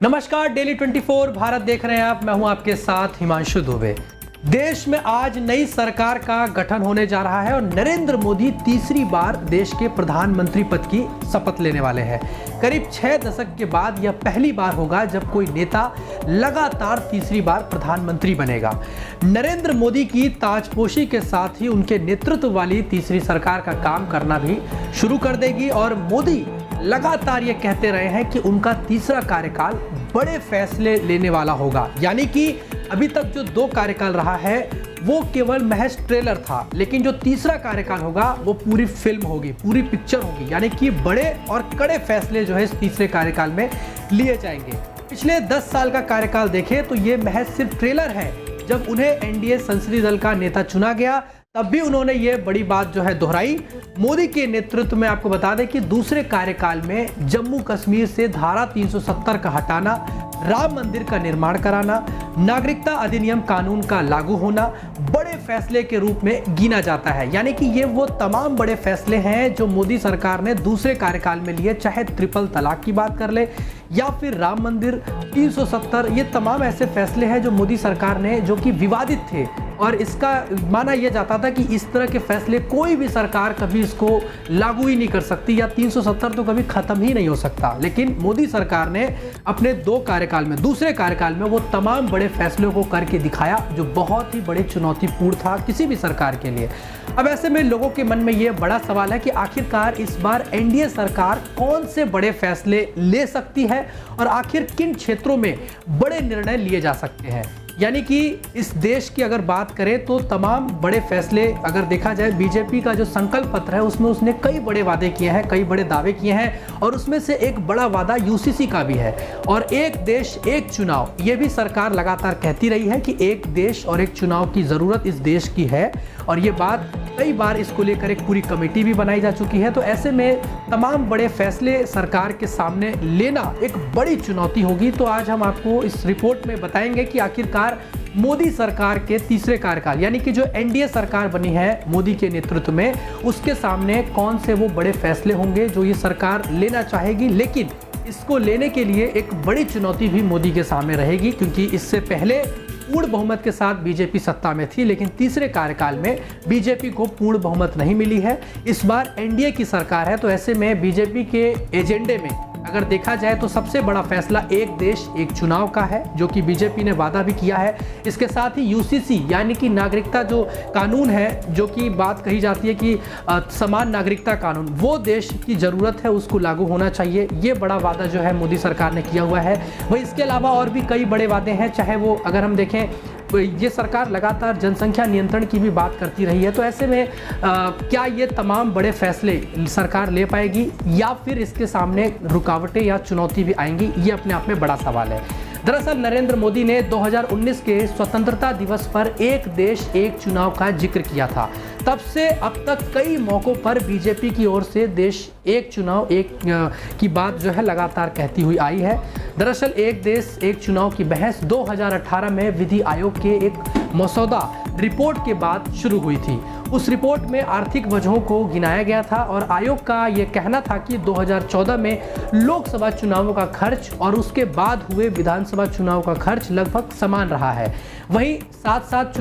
नमस्कार, डेली 24 भारत देख रहे हैं आप। मैं हूं आपके साथ हिमांशु दुबे। देश में आज नई सरकार का गठन होने जा रहा है और नरेंद्र मोदी तीसरी बार देश के प्रधानमंत्री पद की शपथ लेने वाले हैं। करीब 6 दशक के बाद यह पहली बार होगा जब कोई नेता लगातार तीसरी बार प्रधानमंत्री बनेगा। नरेंद्र मोदी की ताजपोशी के साथ ही उनके नेतृत्व वाली तीसरी सरकार का काम करना भी शुरू कर देगी और मोदी लगातार ये कहते रहे हैं कि उनका तीसरा कार्यकाल बड़े फैसले लेने वाला होगा। यानी कि अभी तक जो 2 कार्यकाल रहा है वो केवल महज ट्रेलर था, लेकिन जो तीसरा कार्यकाल होगा वो पूरी फिल्म होगी, पूरी पिक्चर होगी। यानी कि बड़े और कड़े फैसले जो है इस तीसरे कार्यकाल में लिए जाएंगे। पिछले 10 साल का कार्यकाल देखें तो ये महज सिर्फ ट्रेलर है। जब उन्हें एनडीए संसदीय दल का नेता चुना गया तब भी उन्होंने ये बड़ी बात जो है दोहराई। मोदी के नेतृत्व में आपको बता दें कि दूसरे कार्यकाल में जम्मू कश्मीर से धारा 370 का हटाना, राम मंदिर का निर्माण कराना, नागरिकता अधिनियम कानून का लागू होना बड़े फैसले के रूप में गिना जाता है। यानी कि ये वो तमाम बड़े फैसले हैं जो मोदी सरकार ने दूसरे कार्यकाल में लिए, चाहे ट्रिपल तलाक की बात कर ले या फिर राम मंदिर 370। ये तमाम ऐसे फैसले हैं जो मोदी सरकार ने, जो कि विवादित थे और इसका माना यह जाता था कि इस तरह के फैसले कोई भी सरकार कभी इसको लागू ही नहीं कर सकती या 370 तो कभी खत्म ही नहीं हो सकता। लेकिन मोदी सरकार ने अपने 2 कार्यकाल में, दूसरे कार्यकाल में वो तमाम बड़े फैसलों को करके दिखाया जो बहुत ही बड़े चुनौतीपूर्ण था किसी भी सरकार के लिए। अब ऐसे में लोगों के मन में ये बड़ा सवाल है कि आखिरकार इस बार एनडीए सरकार कौन से बड़े फैसले ले सकती है और आखिर किन क्षेत्रों में बड़े निर्णय लिए जा सकते हैं। यानी कि इस देश की अगर बात करें तो तमाम बड़े फैसले अगर देखा जाए, बीजेपी का जो संकल्प पत्र है उसमें उसने कई बड़े वादे किए हैं, कई बड़े दावे किए हैं और उसमें से एक बड़ा वादा यूसीसी का भी है। और एक देश एक चुनाव, ये भी सरकार लगातार कहती रही है कि एक देश और एक चुनाव की ज़रूरत इस देश की है और ये बात कई बार इसको लेकर एक पूरी कमेटी भी बनाई जा चुकी है। तो ऐसे में तमाम बड़े फैसले सरकार के सामने लेना एक बड़ी चुनौती होगी। तो आज हम आपको इस रिपोर्ट में बताएंगे कि आखिरकार मोदी सरकार के तीसरे कार्यकाल, यानी कि जो एनडीए सरकार बनी है मोदी के नेतृत्व में, उसके सामने कौन से वो बड़े फैसले होंगे जो ये सरकार लेना चाहेगी। लेकिन इसको लेने के लिए एक बड़ी चुनौती भी मोदी के सामने रहेगी, क्योंकि इससे पहले पूर्ण बहुमत के साथ बीजेपी सत्ता में थी, लेकिन तीसरे कार्यकाल में बीजेपी को पूर्ण बहुमत नहीं मिली है। इस बार एनडीए की सरकार है, तो ऐसे में बीजेपी के एजेंडे में अगर देखा जाए तो सबसे बड़ा फैसला एक देश एक चुनाव का है, जो कि बीजेपी ने वादा भी किया है। इसके साथ ही यूसीसी यानी कि नागरिकता जो कानून है, जो कि बात कही जाती है कि समान नागरिकता कानून, वो देश की ज़रूरत है, उसको लागू होना चाहिए। ये बड़ा वादा जो है मोदी सरकार ने किया हुआ है। वही इसके अलावा और भी कई बड़े वादे हैं, चाहे वो अगर हम देखें तो ये सरकार लगातार जनसंख्या नियंत्रण की भी बात करती रही है। तो ऐसे में क्या ये तमाम बड़े फैसले सरकार ले पाएगी या फिर इसके सामने रुकावटें या चुनौती भी आएंगी, ये अपने आप में बड़ा सवाल है। दरअसल नरेंद्र मोदी ने 2019 के स्वतंत्रता दिवस पर एक देश एक चुनाव का जिक्र किया था। तब से अब तक कई मौक़ों पर बीजेपी की ओर से देश एक चुनाव एक की बात जो है लगातार कहती हुई आई है। दरअसल एक देश एक चुनाव की बहस 2018 में विधि आयोग के एक मसौदा रिपोर्ट के बाद शुरू हुई थी। उस रिपोर्ट में आर्थिक वजहों को गिनाया गया था और आयोग का ये कहना था कि 2014 में लोकसभा चुनावों का खर्च और उसके बाद हुए विधानसभा चुनाव का खर्च लगभग समान रहा है। वहीं साथ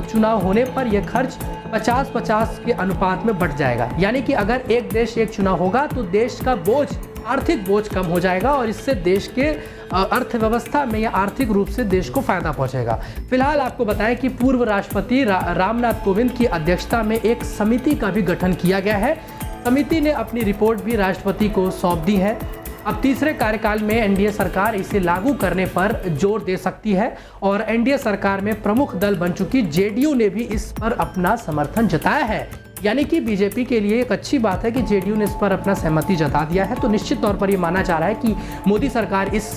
चुनाव होने पर यह खर्च 50-50 के अनुपात में बढ़ जाएगा। यानी कि अगर एक देश एक चुनाव होगा तो देश का बोझ, आर्थिक बोझ कम हो जाएगा और इससे देश के अर्थव्यवस्था में या आर्थिक रूप से देश को फायदा पहुंचेगा। फिलहाल आपको बताएं कि पूर्व राष्ट्रपति रामनाथ कोविंद की अध्यक्षता में एक समिति का भी गठन किया गया है। समिति ने अपनी रिपोर्ट भी राष्ट्रपति को सौंप दी है। अब तीसरे कार्यकाल में एनडीए सरकार इसे लागू करने पर जोर दे सकती है और एनडीए सरकार में प्रमुख दल बन चुकी जेडीयू ने भी इस पर अपना समर्थन जताया है। यानी कि बीजेपी के लिए एक अच्छी बात है कि जेडीयू ने इस पर अपना सहमति जता दिया है। तो निश्चित तौर पर ये माना जा रहा है कि मोदी सरकार इस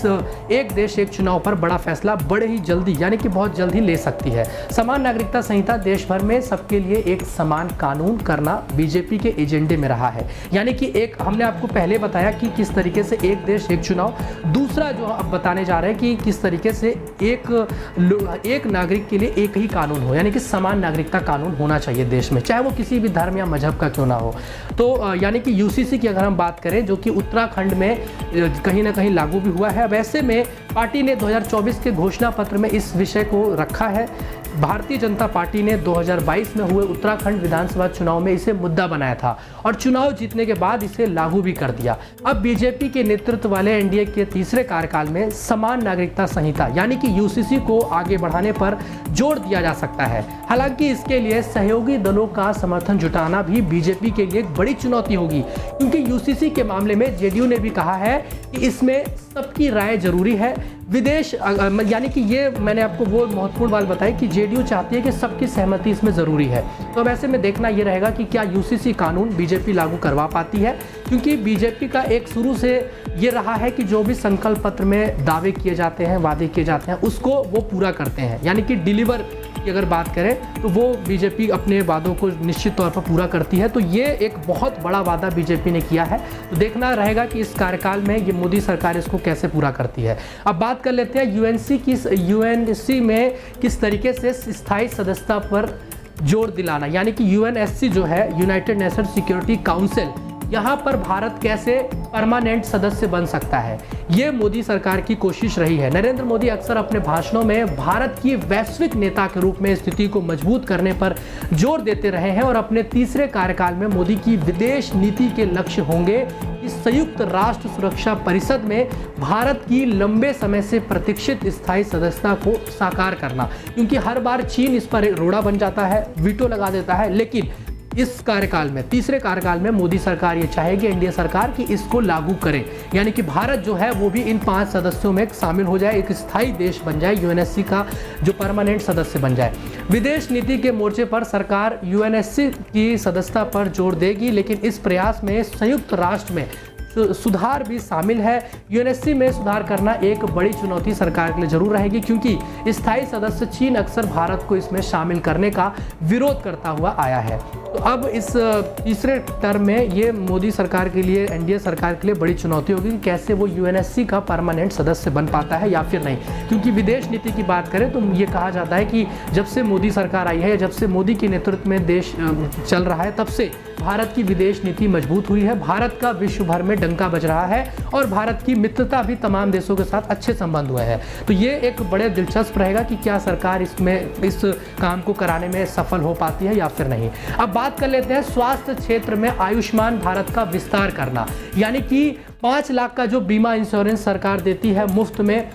एक देश एक चुनाव पर बड़ा फैसला बड़े ही जल्दी, यानी कि बहुत जल्द ही ले सकती है। समान नागरिकता संहिता देश भर में सबके लिए एक समान कानून करना बीजेपी के एजेंडे में रहा है। यानी कि एक हमने आपको पहले बताया कि किस तरीके से एक देश एक चुनाव, दूसरा जो अब बताने जा रहे हैं कि किस तरीके से एक नागरिक के लिए एक ही कानून हो, यानी कि समान नागरिकता कानून होना चाहिए देश में, चाहे वो किसी भी धर्म या मजहब का क्यों ना हो। तो यानी कि यूसीसी की अगर हम बात करें, जो कि उत्तराखंड में कहीं ना कहीं लागू भी हुआ है। वैसे में पार्टी ने 2024 के घोषणा पत्र में इस विषय को रखा है। भारतीय जनता पार्टी ने 2022 में हुए उत्तराखंड विधानसभा चुनाव में इसे मुद्दा बनाया था और चुनाव जीतने के बाद इसे लागू भी कर दिया। अब बीजेपी के नेतृत्व वाले एनडीए के तीसरे कार्यकाल में समान नागरिकता संहिता यानी कि यूसीसी को आगे बढ़ाने पर जोर दिया जा सकता है। हालांकि इसके लिए सहयोगी दलों का समर्थन जुटाना भी बीजेपी के लिए एक बड़ी चुनौती होगी, क्योंकि यूसीसी के मामले में जेडीयू ने भी कहा है कि इसमें सबकी राय जरूरी है। विदेश यानी कि ये मैंने आपको वो महत्वपूर्ण बात बताई कि जेडीयू चाहती है कि सबकी सहमति इसमें ज़रूरी है। तो अब ऐसे में देखना ये रहेगा कि क्या यूसीसी कानून बीजेपी लागू करवा पाती है, क्योंकि बीजेपी का एक शुरू से ये रहा है कि जो भी संकल्प पत्र में दावे किए जाते हैं, वादे किए जाते हैं, उसको वो पूरा करते हैं। यानी कि डिलीवर की अगर बात करें तो वो बीजेपी अपने वादों को निश्चित तौर पर पूरा करती है। तो ये एक बहुत बड़ा वादा बीजेपी ने किया है। तो देखना रहेगा कि इस कार्यकाल में ये मोदी सरकार इसको कैसे पूरा करती है। अब बात कर लेते हैं यूएनसी में किस तरीके से स्थायी सदस्यता पर जोर दिलाना, यानी कि यूएनएससी जो है, यूनाइटेड नेशन सिक्योरिटी काउंसिल, यहाँ पर भारत कैसे परमानेंट सदस्य बन सकता है, ये मोदी सरकार की कोशिश रही है। नरेंद्र मोदी अक्सर अपने भाषणों में भारत की वैश्विक नेता के रूप में स्थिति को मजबूत करने पर जोर देते रहे हैं और अपने तीसरे कार्यकाल में मोदी की विदेश नीति के लक्ष्य होंगे कि संयुक्त राष्ट्र सुरक्षा परिषद में भारत की लंबे समय से प्रतीक्षित स्थायी सदस्यता को साकार करना, क्योंकि हर बार चीन इस पर रोड़ा बन जाता है, वीटो लगा देता है। लेकिन इस कार्यकाल में, तीसरे कार्यकाल में मोदी सरकार ये चाहेगी, एनडीए सरकार, कि इसको लागू करे, यानी कि भारत जो है वो भी इन 5 सदस्यों में शामिल हो जाए, एक स्थायी देश बन जाए, यूएनएससी का जो परमानेंट सदस्य बन जाए। विदेश नीति के मोर्चे पर सरकार यूएनएससी की सदस्यता पर जोर देगी, लेकिन इस प्रयास में संयुक्त राष्ट्र में सुधार भी शामिल है। यूएनएससी में सुधार करना एक बड़ी चुनौती सरकार के लिए जरूर रहेगी, क्योंकि स्थायी सदस्य चीन अक्सर भारत को इसमें शामिल करने का विरोध करता हुआ आया है। तो अब इस तीसरे टर्म में ये मोदी सरकार के लिए, एनडीए सरकार के लिए बड़ी चुनौती होगी कि कैसे वो यूएनएससी का परमानेंट सदस्य बन पाता है या फिर नहीं। क्योंकि विदेश नीति की बात करें तो ये कहा जाता है कि जब से मोदी सरकार आई है, जब से मोदी के नेतृत्व में देश चल रहा है, तब से भारत की विदेश नीति मजबूत हुई है, भारत का विश्व भर में डंका बज रहा है और भारत की मित्रता भी तमाम देशों के साथ अच्छे संबंध हुए हैं। तो ये एक बड़े दिलचस्प रहेगा कि क्या सरकार इसमें इस काम को कराने में सफल हो पाती है या फिर नहीं। अब बात कर लेते हैं स्वास्थ्य क्षेत्र में आयुष्मान भारत का विस्तार करना, यानी कि 5 लाख का जो बीमा इंश्योरेंस सरकार देती है मुफ्त में।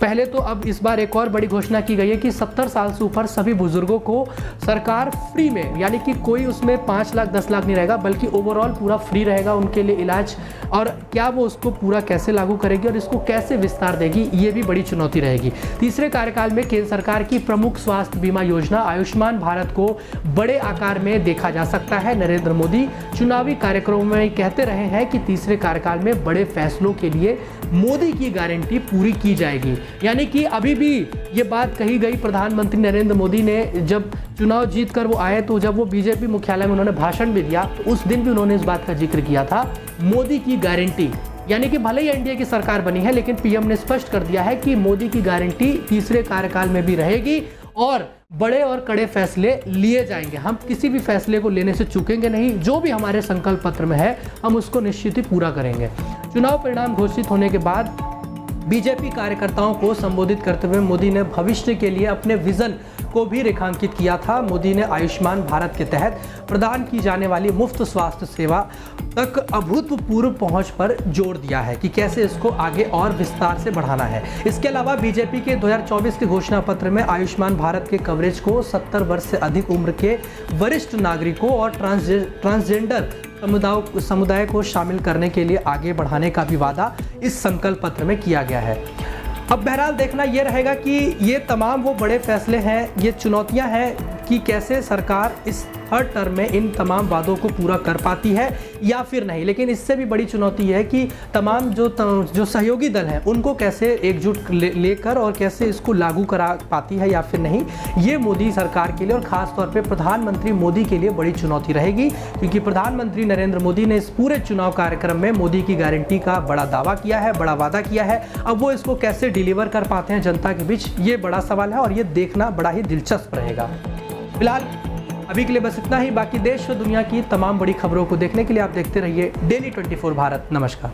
पहले तो अब इस बार एक और बड़ी घोषणा की गई है कि 70 साल से ऊपर सभी बुजुर्गों को सरकार फ्री में, यानी कि कोई उसमें 5 लाख 10 लाख नहीं रहेगा, बल्कि ओवरऑल पूरा फ्री रहेगा उनके लिए इलाज। और क्या वो उसको पूरा कैसे लागू करेगी और इसको कैसे विस्तार देगी, ये भी बड़ी चुनौती रहेगी। तीसरे कार्यकाल में केंद्र सरकार की प्रमुख स्वास्थ्य बीमा योजना आयुष्मान भारत को बड़े आकार में देखा जा सकता है। नरेंद्र मोदी चुनावी कार्यक्रमों में कहते रहे हैं कि तीसरे कार्यकाल में बड़े फैसलों के लिए मोदी की गारंटी पूरी की जाएगी। यानी कि अभी भी ये बात कही गई, प्रधानमंत्री नरेंद्र मोदी ने जब चुनाव जीतकर वो आए, तो जब वो बीजेपी मुख्यालय में उन्होंने भाषण भी दिया, तो उस दिन भी उन्होंने इस बात का जिक्र किया था, मोदी की गारंटी। यानी कि भले ही एनडीए की सरकार बनी है, लेकिन पीएम ने स्पष्ट कर दिया है कि मोदी की गारंटी तीसरे कार्यकाल में भी रहेगी और बड़े और कड़े फैसले लिए जाएंगे। हम किसी भी फैसले को लेने से चूकेंगे नहीं, जो भी हमारे संकल्प पत्र में है हम उसको निश्चित ही पूरा करेंगे। चुनाव परिणाम घोषित होने के बाद बीजेपी कार्यकर्ताओं को संबोधित करते हुए मोदी ने भविष्य के लिए अपने विजन को भी रेखांकित किया था। मोदी ने आयुष्मान भारत के तहत प्रदान की जाने वाली मुफ्त स्वास्थ्य सेवा तक अभूतपूर्व पहुंच पर जोर दिया है कि कैसे इसको आगे और विस्तार से बढ़ाना है। इसके अलावा बीजेपी के 2024 के घोषणा पत्र में आयुष्मान भारत के कवरेज को 70 वर्ष से अधिक उम्र के वरिष्ठ नागरिकों और ट्रांसजेंडर समुदाय को शामिल करने के लिए आगे बढ़ाने का भी वादा इस संकल्प पत्र में किया गया है। अब बहरहाल देखना यह रहेगा कि ये तमाम वो बड़े फैसले हैं, ये चुनौतियां हैं कि कैसे सरकार इस थर्ड टर्म में इन तमाम वादों को पूरा कर पाती है या फिर नहीं। लेकिन इससे भी बड़ी चुनौती है कि तमाम जो सहयोगी दल हैं उनको कैसे एकजुट लेकर और कैसे इसको लागू करा पाती है या फिर नहीं। ये मोदी सरकार के लिए और ख़ास तौर पे प्रधानमंत्री मोदी के लिए बड़ी चुनौती रहेगी, क्योंकि प्रधानमंत्री नरेंद्र मोदी ने इस पूरे चुनाव कार्यक्रम में मोदी की गारंटी का बड़ा दावा किया है, बड़ा वादा किया है। अब वो इसको कैसे डिलीवर कर पाते हैं जनता के बीच, ये बड़ा सवाल है और ये देखना बड़ा ही दिलचस्प रहेगा। फिलहाल अभी के लिए बस इतना ही। बाकी देश और दुनिया की तमाम बड़ी खबरों को देखने के लिए आप देखते रहिए डेली 24 भारत। नमस्कार।